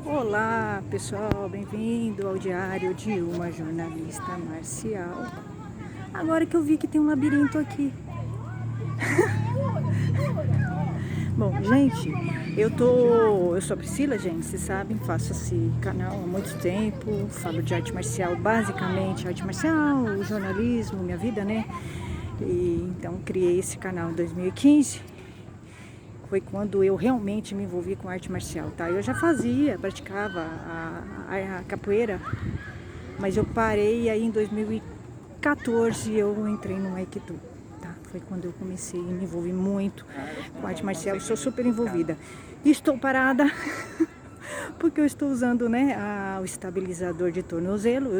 Olá pessoal, bem-vindo ao diário de uma jornalista marcial. Agora que eu vi que tem um labirinto aqui. Bom, gente, eu sou a Priscila, gente, vocês sabem, faço esse canal há muito tempo, falo de arte marcial, basicamente arte marcial, jornalismo, minha vida, né? E então criei esse canal em 2015. Foi quando eu realmente me envolvi com arte marcial, tá? Eu já praticava a capoeira, mas eu parei aí em 2014 eu entrei no Aikido, tá? Foi quando eu comecei a me envolver muito com arte marcial, eu sou super envolvida. Estou parada porque eu estou usando, né, o estabilizador de tornozelo.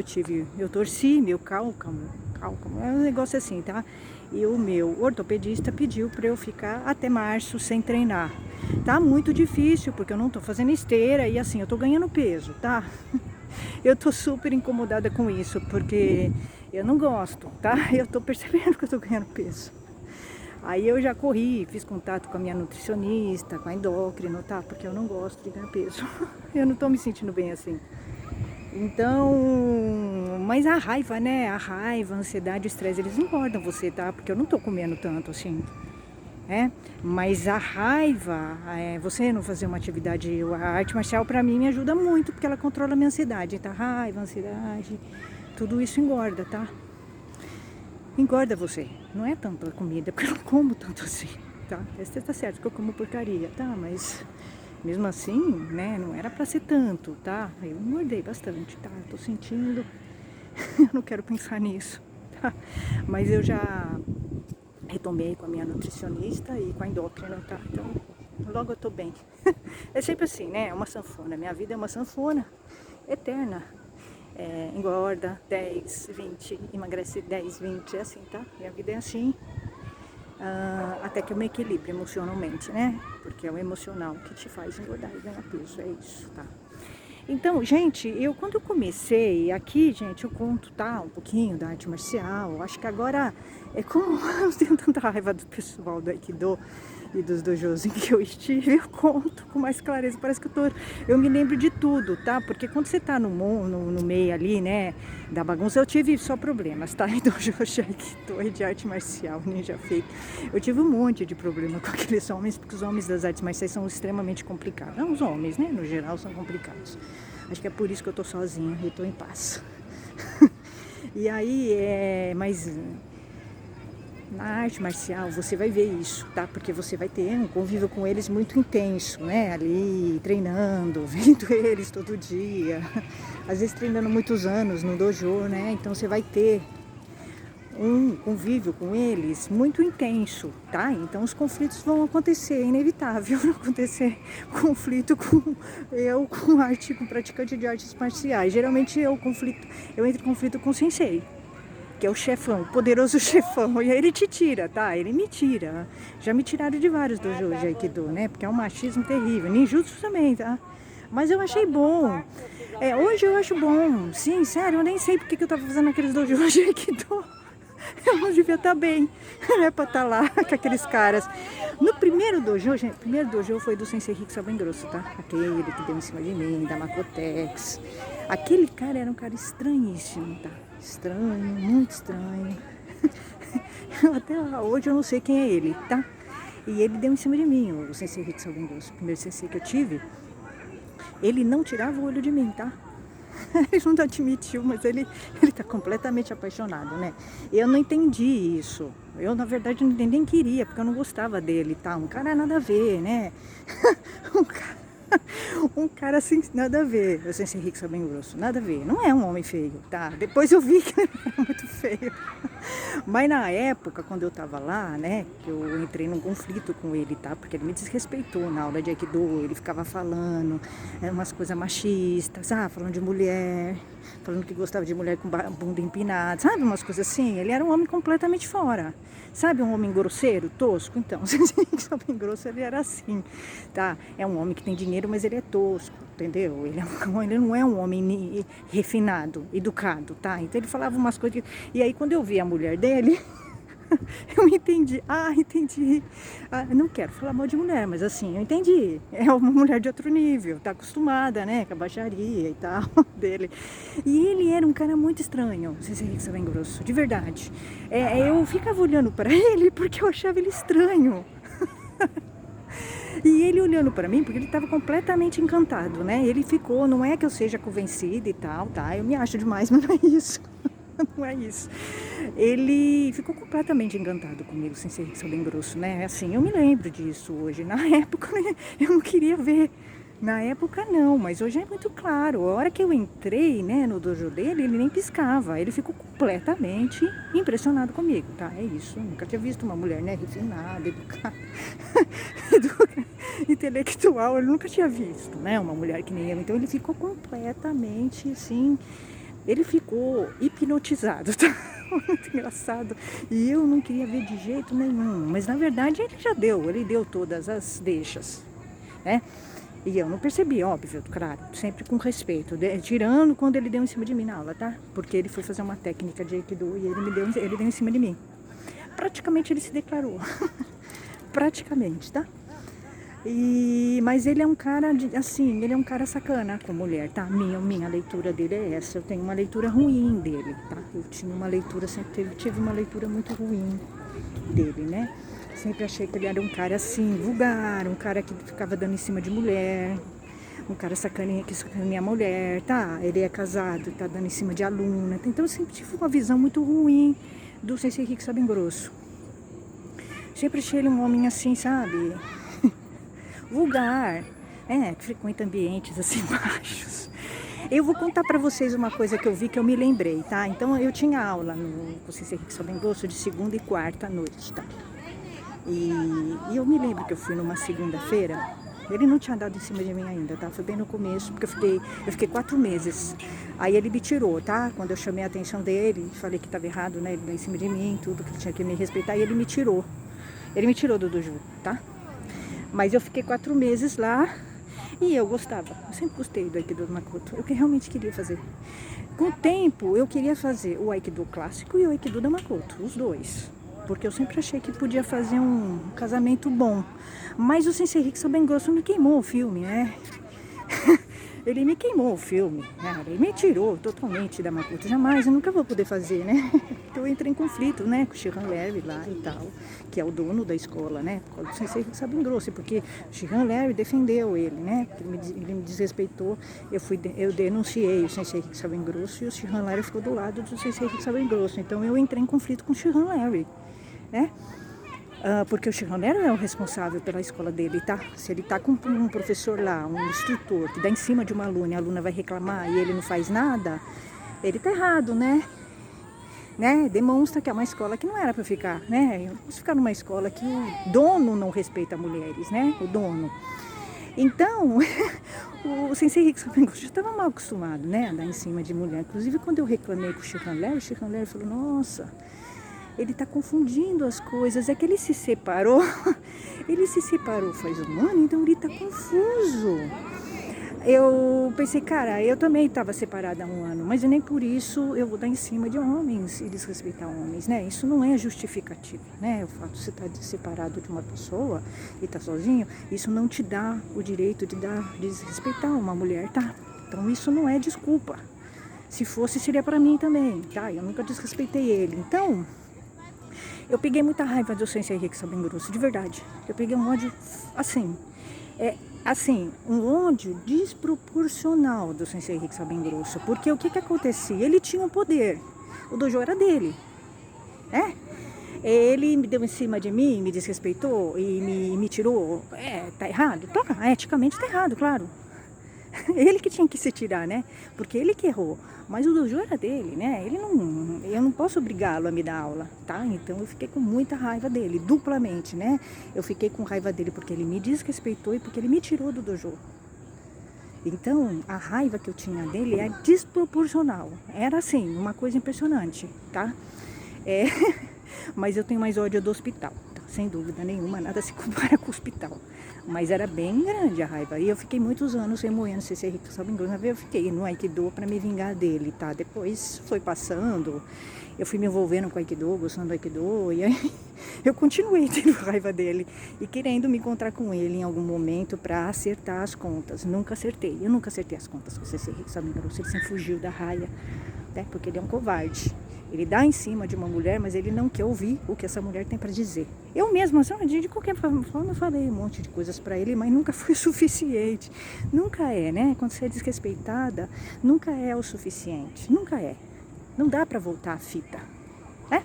Eu torci meu cálcamo, é um negócio assim, tá? E o meu ortopedista pediu para eu ficar até março sem treinar. Tá muito difícil, porque eu não tô fazendo esteira e assim, eu tô ganhando peso, tá? Eu tô super incomodada com isso, porque eu não gosto, tá? Eu tô percebendo que eu tô ganhando peso. Aí eu já corri, fiz contato com a minha nutricionista, com a endócrino, tá? Porque eu não gosto de ganhar peso. Eu não tô me sentindo bem assim. Então, mas a raiva, né? A raiva, a ansiedade, o estresse, eles engordam você, tá? Porque eu não tô comendo tanto assim, né? Mas a raiva, você não fazer uma atividade, a arte marcial pra mim me ajuda muito, porque ela controla a minha ansiedade, tá? Raiva, ansiedade, tudo isso engorda, tá? Engorda você. Não é tanto a comida, porque eu não como tanto assim, tá? Você tá certo que eu como porcaria, tá? Mas mesmo assim, né, não era pra ser tanto, tá? Eu engordei bastante, tá? Eu tô sentindo, eu não quero pensar nisso, tá? Mas eu já retomei com a minha nutricionista e com a endócrina, tá? Então, logo eu tô bem. É sempre assim, né? É uma sanfona. Minha vida é uma sanfona eterna. Engorda 10, 20, emagrece 10, 20, é assim, tá? Minha vida é assim. Até que eu me equilibre emocionalmente, né? Porque é o emocional que te faz engordar e ganhar peso, é isso, tá? Então, gente, quando eu comecei aqui, gente, eu conto, tá, um pouquinho da arte marcial. Acho que agora, como eu tenho tanta raiva do pessoal do Aikido e dos dojos em que eu estive, eu conto com mais clareza. Parece que eu me lembro de tudo, tá? Porque quando você tá no meio ali, né, da bagunça, eu tive só problemas, tá? Em dojo de Aikido e de arte marcial, ninja fake. Eu tive um monte de problema com aqueles homens, porque os homens das artes marciais são extremamente complicados. Não, os homens, né, no geral, são complicados. Acho que é por isso que eu tô sozinha e tô em paz. E aí, mas na arte marcial você vai ver isso, tá? Porque você vai ter um convívio com eles muito intenso, né? Ali treinando, vendo eles todo dia. Às vezes treinando muitos anos no dojo, né? Então você vai ter um convívio com eles muito intenso, tá? Então os conflitos vão acontecer, é inevitável acontecer conflito com praticante de artes marciais. Geralmente eu entro em conflito com o sensei, que é o chefão, o poderoso chefão, e aí ele te tira, tá? Ele me tira. Já me tiraram de vários dojos de Aikido, né? Porque é um machismo terrível, ninjutsu também, tá? Mas eu achei bom. Hoje eu acho bom. Sim, sério, eu nem sei porque que eu tava fazendo aqueles dojos de Aikido. Eu não devia estar bem, né, pra estar lá com aqueles caras. No primeiro dojo, gente, o primeiro dojo foi do Sensei Rick Grosso, tá? Aquele que deu em cima de mim, da Makotex. Aquele cara era um cara estranhíssimo, tá? Estranho, muito estranho. Até hoje eu não sei quem é ele, tá? E ele deu em cima de mim, o Sensei Rick Grosso, o primeiro sensei que eu tive. Ele não tirava o olho de mim, tá? Ele não admitiu, mas ele tá completamente apaixonado, né? Eu não entendi isso. Eu, na verdade, não entendi, nem queria, porque eu não gostava dele, tá? Um cara nada a ver, né? Um cara assim, nada a ver. Eu Sensei Rick bem grosso, nada a ver. Não é um homem feio, tá? Depois eu vi que ele era muito feio. Mas na época, quando eu tava lá, né, que eu entrei num conflito com ele, tá? Porque ele me desrespeitou na aula de Aikido, ele ficava falando umas coisas machistas, falando de mulher, falando que gostava de mulher com bunda empinada, sabe? Umas coisas assim. Ele era um homem completamente fora. Sabe, um homem grosseiro, tosco? Então, se homem grosso, ele era assim, tá? É um homem que tem dinheiro, mas ele é tosco, entendeu? Ele não é um homem refinado, educado, tá? Então ele falava umas coisas. E aí, quando eu vi a mulher dele, Eu entendi. Ah, entendi. Ah, eu não quero falar mal de mulher, mas assim, eu entendi. É uma mulher de outro nível, tá acostumada, né, com a baixaria e tal dele. E ele era um cara muito estranho, não sei se é bem grosso, de verdade. Eu ficava olhando para ele porque eu achava ele estranho. E ele olhando para mim, porque ele estava completamente encantado, né? Ele ficou, não é que eu seja convencida e tal, tá? Eu me acho demais, mas não é isso. Não é isso. Ele ficou completamente encantado comigo, sem ser bem grosso, né? Assim, eu me lembro disso hoje. Na época, né, eu não queria ver. Na época, não, mas hoje é muito claro. A hora que eu entrei, né, no dojo dele, ele nem piscava. Ele ficou completamente impressionado comigo, tá? É isso. Eu nunca tinha visto uma mulher, né, refinada, educada, intelectual. Ele nunca tinha visto, né, uma mulher que nem eu. Então, ele ficou completamente, assim... Ele ficou hipnotizado, tá? Muito engraçado. E eu não queria ver de jeito nenhum. Mas na verdade ele deu todas as deixas, né? E eu não percebi, óbvio, claro, sempre com respeito. Tirando quando ele deu em cima de mim na aula, tá? Porque ele foi fazer uma técnica de Aikido e ele deu em cima de mim. Praticamente ele se declarou. Praticamente, tá? Mas ele é um cara, assim, ele é um cara sacana com mulher, tá? Minha leitura dele é essa. Eu tenho uma leitura ruim dele, tá? Eu tinha uma leitura, sempre tive uma leitura muito ruim dele, né? Sempre achei que ele era um cara assim, vulgar, um cara que ficava dando em cima de mulher, um cara sacaninha que sacaneia a mulher, tá? Ele é casado, tá dando em cima de aluna. Então eu sempre tive uma visão muito ruim do Sensei Rick bem grosso. Sempre achei ele um homem assim, sabe? Vulgar, que frequenta ambientes assim baixos. Eu vou contar pra vocês uma coisa que eu vi que eu me lembrei, tá? Então eu tinha aula no Sensei Rick bem grosso de segunda e quarta à noite, tá? E eu me lembro que eu fui numa segunda-feira, ele não tinha dado em cima de mim ainda, tá? Foi bem no começo, porque eu fiquei 4 meses. Aí ele me tirou, tá? Quando eu chamei a atenção dele, falei que estava errado, né? Ele deu em cima de mim, tudo, que ele tinha que me respeitar, e ele me tirou. Ele me tirou do dojo, tá? Mas eu fiquei 4 meses lá e eu gostava. Eu sempre gostei do Aikido do Makoto. Eu que realmente queria fazer. Com o tempo, eu queria fazer o Aikido clássico e o Aikido da Makoto, os dois. Porque eu sempre achei que podia fazer um casamento bom. Mas o Sensei Rick bem grosso me queimou o filme, né? Ele me queimou o filme, né? Ele me tirou totalmente da Makoto. Jamais, eu nunca vou poder fazer, né? Então eu entrei em conflito, né? Com o Shihan Larry lá e tal, que é o dono da escola, né? Por causa do Sensei Rick bem grosso, porque o Shihan Larry defendeu ele, né? Ele me desrespeitou. Eu denunciei o Sensei Rick bem grosso e o Shihan Larry ficou do lado do Sensei Rick bem grosso. Então eu entrei em conflito com o Shihan Larry, né? Porque o Shihan Larry é o responsável pela escola dele, tá? Se ele tá com um professor lá, um instrutor, que dá em cima de uma aluna e a aluna vai reclamar e ele não faz nada, ele tá errado, né? Demonstra que é uma escola que não era para ficar, né? Eu posso ficar numa escola que o dono não respeita mulheres, né? O dono. Então, o Sensei Rick já estava mal acostumado, né? A dar em cima de mulher. Inclusive, quando eu reclamei com o Shihan Larry falou, nossa... Ele está confundindo as coisas, é que ele se separou faz um ano, então ele está confuso. Eu pensei, cara, eu também estava separada há um ano, mas nem por isso eu vou dar em cima de homens e desrespeitar homens, né? Isso não é justificativo, né? O fato de você estar separado de uma pessoa e estar sozinho, isso não te dá o direito de desrespeitar uma mulher, tá? Então isso não é desculpa. Se fosse, seria para mim também, tá? Eu nunca desrespeitei ele, então... Eu peguei muita raiva do Sensei Rick bem grosso, de verdade. Eu peguei um ódio, assim, um ódio desproporcional do Sensei Rick bem grosso. Porque o que acontecia? Ele tinha um poder, o dojo era dele, né? Ele me deu em cima de mim, me desrespeitou e me tirou. Tá errado? Tá, eticamente tá errado, claro. Ele que tinha que se tirar, né? Porque ele que errou. Mas o dojo era dele, né? Eu não posso obrigá-lo a me dar aula, tá? Então eu fiquei com muita raiva dele, duplamente, né? Eu fiquei com raiva dele porque ele me desrespeitou e porque ele me tirou do dojo. Então, a raiva que eu tinha dele é desproporcional. Era assim, uma coisa impressionante, tá? Mas eu tenho mais ódio do hospital, tá? Sem dúvida nenhuma, nada se compara com o hospital. Mas era bem grande a raiva. E eu fiquei muitos anos remoendo esse Rico Salve Grosso. Eu fiquei no Aikido para me vingar dele, tá? Depois foi passando, eu fui me envolvendo com o Aikido, gostando do Aikido. E aí eu continuei tendo raiva dele e querendo me encontrar com ele em algum momento para acertar as contas. Nunca acertei. Eu nunca acertei as contas com esse Rico Salve Grosso. Ele sempre fugiu da raia, né? Porque ele é um covarde. Ele dá em cima de uma mulher, mas ele não quer ouvir o que essa mulher tem para dizer. Eu mesma, de qualquer forma, eu falei um monte de coisas para ele, mas nunca foi o suficiente. Nunca é, né? Quando você é desrespeitada, nunca é o suficiente. Nunca é. Não dá para voltar a fita, né?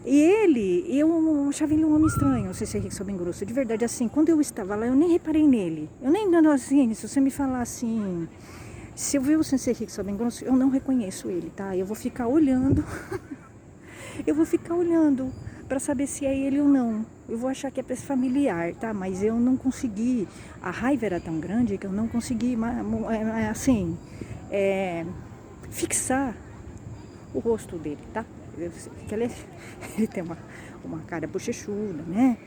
E eu achava ele um homem estranho, não sei se é Rico Salve Grosso. De verdade, assim, quando eu estava lá, eu nem reparei nele. Eu nem dando assim, se você me falar assim... Se eu ver o Sensei Rico Salve Grosso, eu não reconheço ele, tá? Eu vou ficar olhando. Eu vou ficar olhando para saber se é ele ou não. Eu vou achar que é familiar, tá? Mas eu não consegui. A raiva era tão grande que eu não consegui, assim, fixar o rosto dele, tá? Ele tem uma cara bochechuda, né?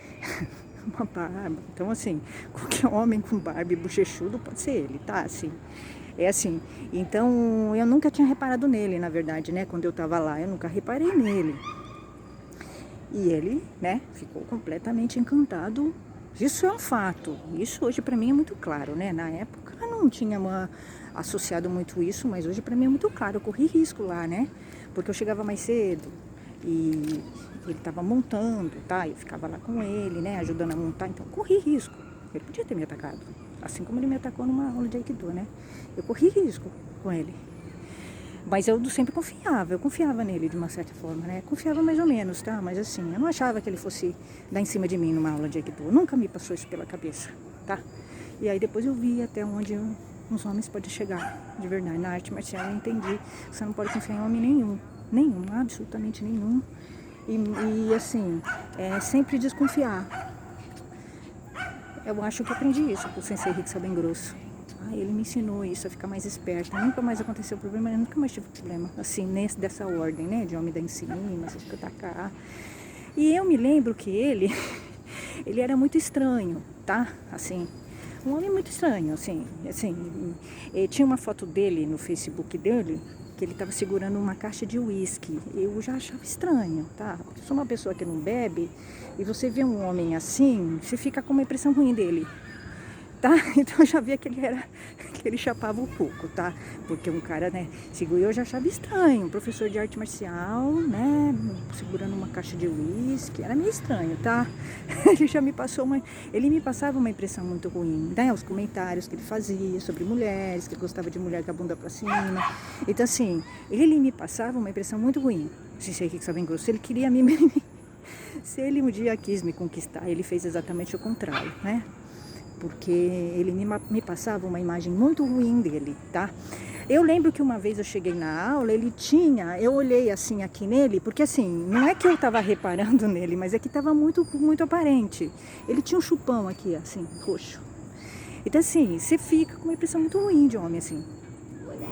Uma barba. Então, assim, qualquer homem com barba e bochechudo pode ser ele, tá? Assim. É assim, então eu nunca tinha reparado nele, na verdade, né? Quando eu tava lá, eu nunca reparei nele. E ele, né, ficou completamente encantado. Isso é um fato. Isso hoje pra mim é muito claro, né? Na época eu não tinha associado muito isso, mas hoje pra mim é muito claro. Eu corri risco lá, né? Porque eu chegava mais cedo e ele tava montando, tá? Eu ficava lá com ele, né, ajudando a montar, então eu corri risco. Ele podia ter me atacado, assim como ele me atacou numa aula de Aikido, né? Eu corri risco com ele. Mas eu sempre confiava, eu confiava nele de uma certa forma, né? Confiava mais ou menos, tá? Mas assim, eu não achava que ele fosse dar em cima de mim numa aula de Aikido. Nunca me passou isso pela cabeça, tá? E aí depois eu vi até onde uns homens podem chegar, de verdade. Na arte marcial eu entendi que você não pode confiar em homem nenhum. Nenhum, absolutamente nenhum. E assim, sempre desconfiar. Eu acho que aprendi isso com o Sensei Rico Salve Grosso. Ele me ensinou isso, a ficar mais esperta. Nunca mais aconteceu problema, eu nunca mais tive problema. Assim, dessa ordem, né? De homem dar em cima, se atacar. E eu me lembro que ele era muito estranho, tá? Assim, um homem muito estranho, assim. Tinha uma foto dele no Facebook dele, que ele estava segurando uma caixa de uísque. Eu já achava estranho, tá? Eu sou uma pessoa que não bebe, e você vê um homem assim, você fica com uma impressão ruim dele, tá? Então eu já via que ele chapava um pouco, tá? Porque um cara, né, eu já achava estranho, um professor de arte marcial, né, segurando uma caixa de uísque, era meio estranho, tá? Ele me passava uma impressão muito ruim, né? Os comentários que ele fazia sobre mulheres, que ele gostava de mulher com a bunda pra cima. Então assim, ele me passava uma impressão muito ruim. Se sei que sabe grosso, ele queria se ele um dia quis me conquistar, ele fez exatamente o contrário, né? Porque ele me passava uma imagem muito ruim dele, tá? Eu lembro que uma vez eu cheguei na aula, eu olhei assim aqui nele, porque assim, não é que eu tava reparando nele, mas é que tava muito, muito aparente. Ele tinha um chupão aqui, assim, roxo. Então assim, você fica com uma impressão muito ruim de homem, assim.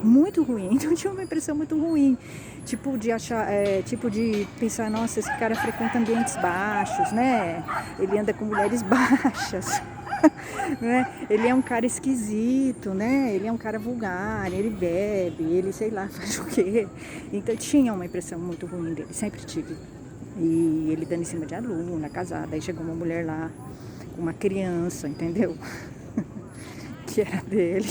Muito ruim, então tinha uma impressão muito ruim. Tipo de achar, tipo de pensar, nossa, esse cara frequenta ambientes baixos, né? Ele anda com mulheres baixas. Né? Ele é um cara esquisito, né? Ele é um cara vulgar, ele bebe, ele sei lá, faz o quê. Então tinha uma impressão muito ruim dele, sempre tive. E ele dando em cima de aluna, casada, aí chegou uma mulher lá, com uma criança, entendeu? Que era dele.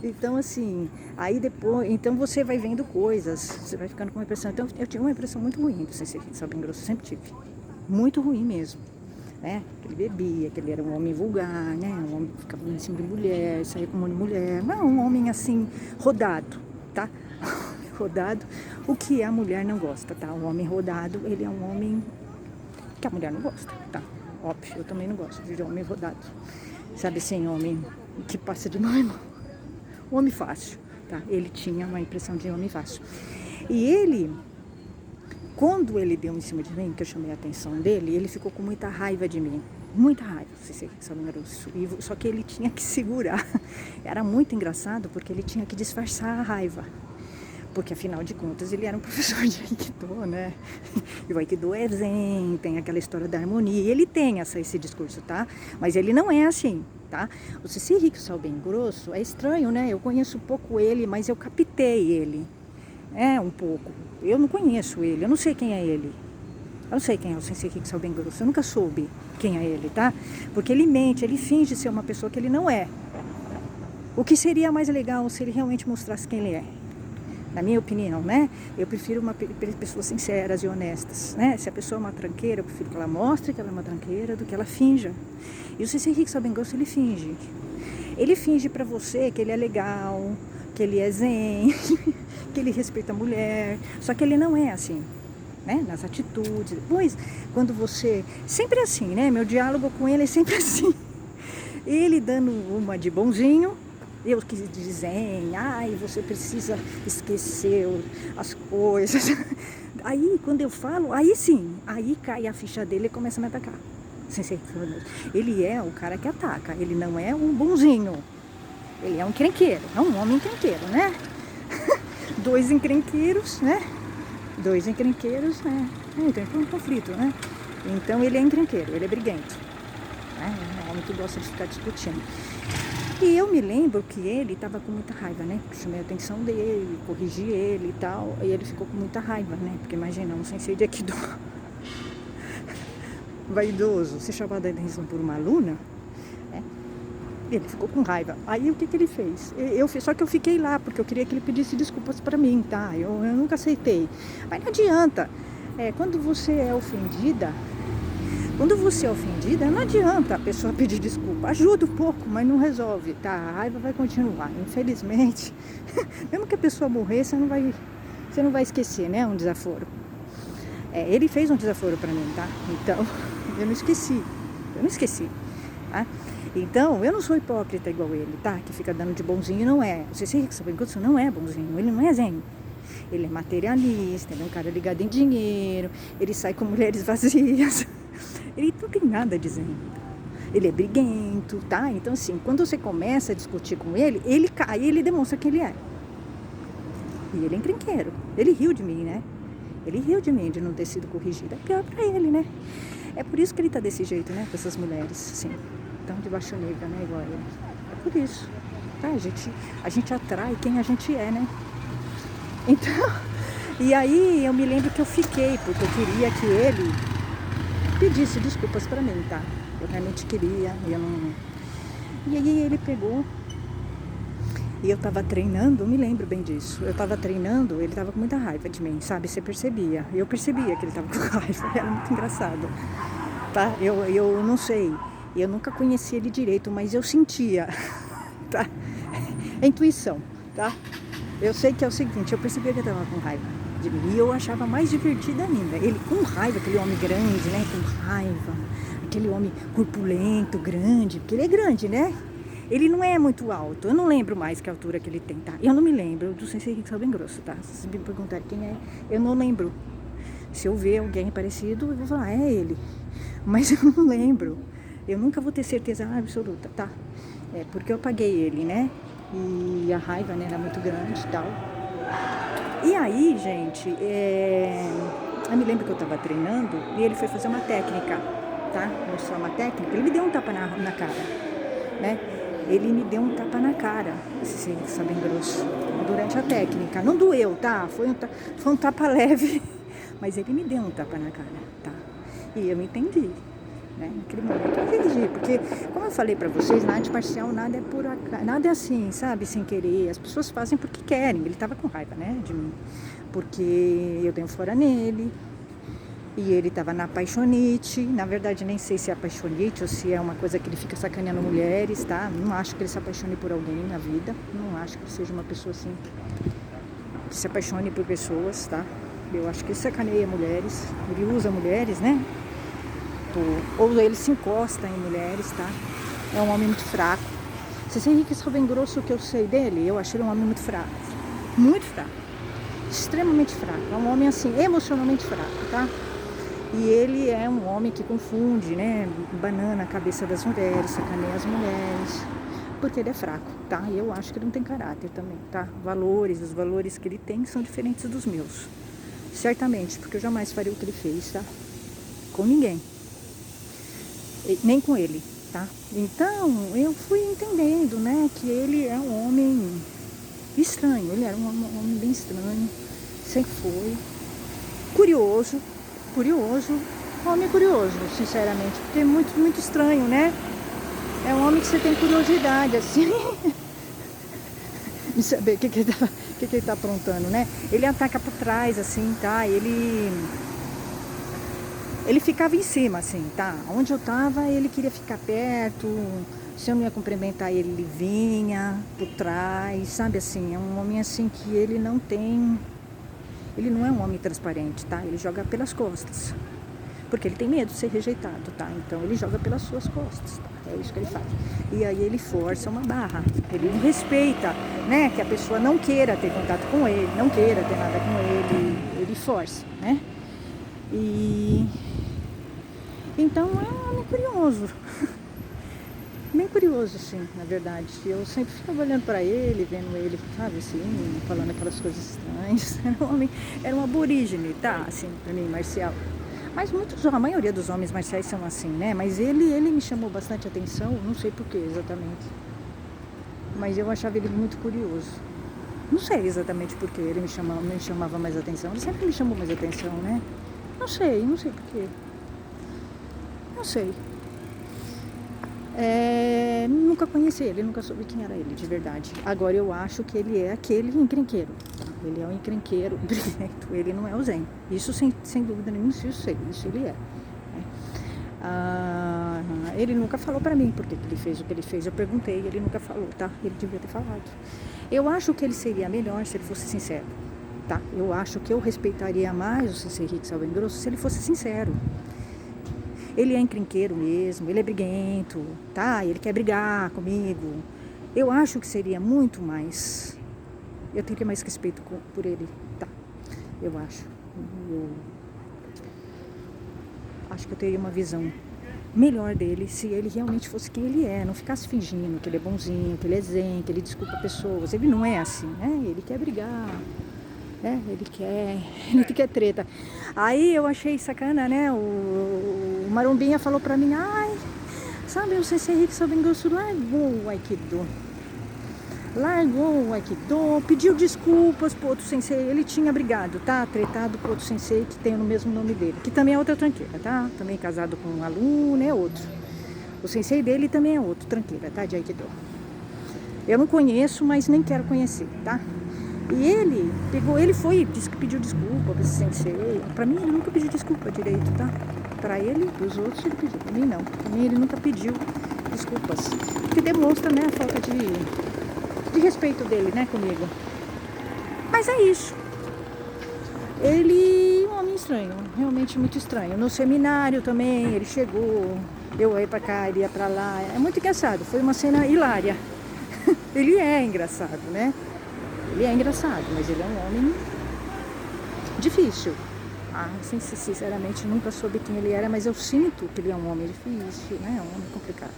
Então assim, aí depois, então você vai vendo coisas, você vai ficando com uma impressão. Então eu tinha uma impressão muito ruim do Sensei Salve Grosso, sempre tive. Muito ruim mesmo. Né? Que ele bebia, que ele era um homem vulgar, né? Um homem que ficava em cima de mulher, saía com um monte de mulher. Não, um homem assim, rodado, tá? Rodado, o que a mulher não gosta, tá? O homem rodado, ele é um homem que a mulher não gosta, tá? Óbvio, eu também não gosto de homem rodado. Sabe assim, homem que passa de normal. Homem fácil, tá? Ele tinha uma impressão de homem fácil. E ele... Quando ele deu em cima de mim, que eu chamei a atenção dele, ele ficou com muita raiva de mim. Muita raiva, só que ele tinha que segurar. Era muito engraçado porque ele tinha que disfarçar a raiva. porque afinal de contas ele era um professor de Aikido, né? E o Aikido é zen, tem aquela história da harmonia, e ele tem esse discurso, tá? Mas ele não é assim, tá? O Sensei Rikyu Salben Grosso é estranho, né? Eu conheço pouco ele, mas eu captei ele, um pouco. Eu não conheço ele, eu não sei quem é ele. Eu não sei quem é o Sensei Rikyu Salben Grosso, eu nunca soube quem é ele, tá? Porque ele mente, ele finge ser uma pessoa que ele não é. O que seria mais legal se ele realmente mostrasse quem ele é? Na minha opinião, né? Eu prefiro pessoas sinceras e honestas, né? Se a pessoa é uma tranqueira, eu prefiro que ela mostre que ela é uma tranqueira do que ela finja. E o Sensei Rikyu Salben Grosso, ele finge. Ele finge pra você que ele é legal, que ele é zen, que ele respeita a mulher, só que ele não é assim. Né, nas atitudes, depois quando você, sempre assim, né, meu diálogo com ele é sempre assim, ele dando uma de bonzinho, eu que dizem, você precisa esquecer as coisas, aí quando eu falo, aí sim, aí cai a ficha dele e começa a me atacar, ele é o cara que ataca, ele não é um bonzinho, ele é um encrenqueiro, é um homem encrenqueiro, né, dois encrenqueiros, né, então é um conflito, né? Então ele é encrenqueiro, ele é briguento, né? É um homem que gosta de ficar discutindo. E eu me lembro que ele estava com muita raiva, né? Chamei a atenção dele, corrigi ele e tal, e ele ficou com muita raiva, né? Porque imagina, um sensei de Aikido vaidoso, ser chamado a atenção por uma aluna, né? Ele ficou com raiva. Aí o que ele fez? Só que eu fiquei lá, porque eu queria que ele pedisse desculpas pra mim, tá? Eu nunca aceitei. Mas não adianta. Quando você é ofendida, não adianta a pessoa pedir desculpa. Ajuda um pouco, mas não resolve, tá? A raiva vai continuar. Infelizmente, mesmo que a pessoa morrer, você não vai esquecer, né? Um desaforo. Ele fez um desaforo pra mim, tá? Então, eu não esqueci, tá? Então, eu não sou hipócrita igual ele, tá? Que fica dando de bonzinho, não é. O Sensei Rikyu Salben Grosso não é bonzinho, ele não é zen. Ele é materialista, ele é um cara ligado em dinheiro, ele sai com mulheres vazias. Ele não tem nada de zen. Ele é briguento, tá? Então, assim, quando você começa a discutir com ele, ele cai e ele demonstra que ele é. E ele é encrenqueiro. Ele riu de mim, né? Ele riu de mim de não ter sido corrigido. É pior pra ele, né? É por isso que ele tá desse jeito, né? Com essas mulheres, assim. Tão de baixo nível, né? Igual ele. É por isso. Tá? A gente atrai quem a gente é, né? Então, e aí eu me lembro que eu fiquei, porque eu queria que ele pedisse desculpas pra mim, tá? Eu realmente queria, E aí ele pegou, e eu tava treinando, eu me lembro bem disso. Eu tava treinando, ele tava com muita raiva de mim, sabe? Você percebia. Eu percebia que ele tava com raiva, era muito engraçado, tá? Eu não sei, eu nunca conheci ele direito, mas eu sentia, tá? É intuição, tá? Eu sei que é o seguinte, eu percebia que ele tava com raiva de mim, e eu achava mais divertida ainda. Ele com raiva, aquele homem grande, né? Com raiva, aquele homem corpulento, grande, porque ele é grande, né? Ele não é muito alto, eu não lembro mais que altura que ele tem, tá? Eu não me lembro do Sensei Rikyu Salben Grosso, tá? Se vocês me perguntarem quem é, eu não lembro. Se eu ver alguém parecido, eu vou falar, é ele. Mas eu não lembro. Eu nunca vou ter certeza absoluta, tá? Porque eu apaguei ele, né? E a raiva, né, era muito grande e tal. E aí, gente, eu me lembro que eu tava treinando e ele foi fazer uma técnica, tá? Mostrar uma técnica. Ele me deu um tapa na cara, né? Ele me deu um tapa na cara, esse Salben Grosso, durante a técnica. Não doeu, tá? Foi um tapa leve, mas ele me deu um tapa na cara, tá? E eu me entendi, né? Naquele momento eu entendi, porque, como eu falei pra vocês, na arte marcial nada é por acaso, nada é assim, sabe? Sem querer. As pessoas fazem porque querem. Ele tava com raiva, né? De mim. Porque eu tenho fora nele. E ele tava na apaixonite, na verdade nem sei se é apaixonite ou se é uma coisa que ele fica sacaneando mulheres, tá? Não acho que ele se apaixone por alguém na vida, não acho que ele seja uma pessoa assim, que se apaixone por pessoas, tá? Eu acho que ele sacaneia mulheres, ele usa mulheres, né? Ou ele se encosta em mulheres, tá? É um homem muito fraco. Sensei Rikyu Salben Grosso, o que eu sei dele, eu achei ele um homem muito fraco, extremamente fraco, é um homem assim, emocionalmente fraco, tá? E ele é um homem que confunde, né? Banana a cabeça das mulheres, sacaneia as mulheres. porque ele é fraco, tá? E eu acho que ele não tem caráter também, tá? Os valores que ele tem são diferentes dos meus. Certamente, porque eu jamais faria o que ele fez, tá? Com ninguém. Nem com ele, tá? Então, eu fui entendendo, né, que ele é um homem estranho. Ele era um homem bem estranho, sempre foi. Curioso, homem curioso, sinceramente, porque é muito, muito estranho, né? É um homem que você tem curiosidade, assim, de saber o que ele tá aprontando, né? Ele ataca por trás, assim, tá? Ele ficava em cima, assim, tá? Onde eu tava, ele queria ficar perto. Se eu não ia cumprimentar ele, ele vinha por trás, sabe assim? É um homem assim que ele não tem... Ele não é um homem transparente, tá? Ele joga pelas costas. Porque ele tem medo de ser rejeitado, tá? Então ele joga pelas suas costas, tá? É isso que ele faz. E aí ele força uma barra. Ele não respeita, né? Que a pessoa não queira ter contato com ele, não queira ter nada com ele. Ele força, né? E... Então é um homem curioso. Bem curioso, sim, na verdade. Eu sempre ficava olhando pra ele, vendo ele, sabe, assim, falando aquelas coisas estranhas. Era um aborígene, tá, assim, pra mim, marcial. Mas a maioria dos homens marciais são assim, né? Mas ele me chamou bastante atenção, não sei por que exatamente. Mas eu achava ele muito curioso. Não sei exatamente por que ele me chamava mais atenção. Ele sempre me chamou mais atenção, né? Não sei por quê. Não sei. Nunca conheci ele, nunca soube quem era ele, de verdade. Agora eu acho que ele é aquele encrenqueiro. Ele é um encrenqueiro briguento, ele não é o Zen. Isso sem dúvida nenhuma, isso eu sei, isso ele é. Ele nunca falou pra mim por que ele fez o que ele fez. Eu perguntei, ele nunca falou, tá? Ele devia ter falado. Eu acho que ele seria melhor se ele fosse sincero, tá? Eu acho que eu respeitaria mais o Sensei Rick Salvengrosso se ele fosse sincero. Ele é encrenqueiro mesmo, ele é briguento, tá? Ele quer brigar comigo. Eu acho que seria muito mais... Eu teria mais respeito por ele, tá? Eu acho. Eu acho que eu teria uma visão melhor dele se ele realmente fosse quem ele é. Não ficasse fingindo que ele é bonzinho, que ele é zen, que ele desculpa pessoas. Ele não é assim, né? Ele quer brigar. Ele quer treta. Aí eu achei sacana, né? O Marombinha falou pra mim, sabe, o Sensei Rick Salvengrosso largou o Aikido, pediu desculpas pro outro sensei. Ele tinha brigado, tá? Tretado com outro sensei que tem o mesmo nome dele, que também é outra tranqueira, tá? Também casado com um aluno, é outro. O sensei dele também é outro tranqueira, tá? De Aikido. Eu não conheço, mas nem quero conhecer, tá? E ele foi, disse que pediu desculpa pra esse sensei. Pra mim ele nunca pediu desculpa direito, tá? Pra ele, pros outros ele pediu, pra mim não. Pra mim ele nunca pediu desculpas. O que demonstra, né, a falta de respeito dele, né, comigo. Mas é isso. Ele é um homem estranho, realmente muito estranho. No seminário também, ele chegou, eu ia pra cá, ele ia pra lá. É muito engraçado, foi uma cena hilária. Ele é engraçado, né? Ele é engraçado, mas ele é um homem difícil. Sinceramente, nunca soube quem ele era, mas eu sinto que ele é um homem difícil, né? Um homem complicado.